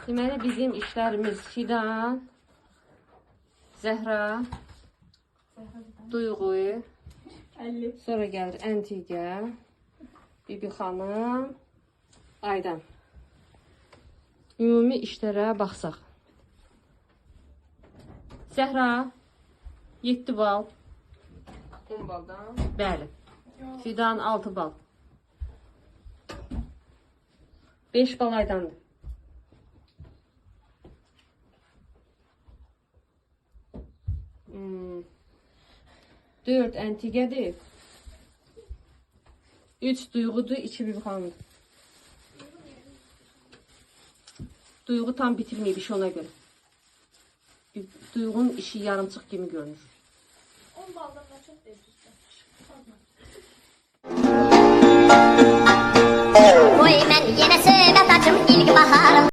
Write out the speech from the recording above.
Deməli bizim işlərimiz Fidan, Zəhra, Duyğu, sonra gəlir Əntiqə, Bibi xanım, Aydan. Ümumi işlərə baxsaq. Zəhra 7 bal. 10 baldan. Bəli. Fidan 6 bal. 5 bal Aydandır. 4 Əntiqədir. 3 Duyğudur, 2 Bibi xanımdır. Duyğu tam bitirməyib iş ona görə. Duyğunun işi yarımçıq kimi görünür. 10 baldan da çox deyilsiniz.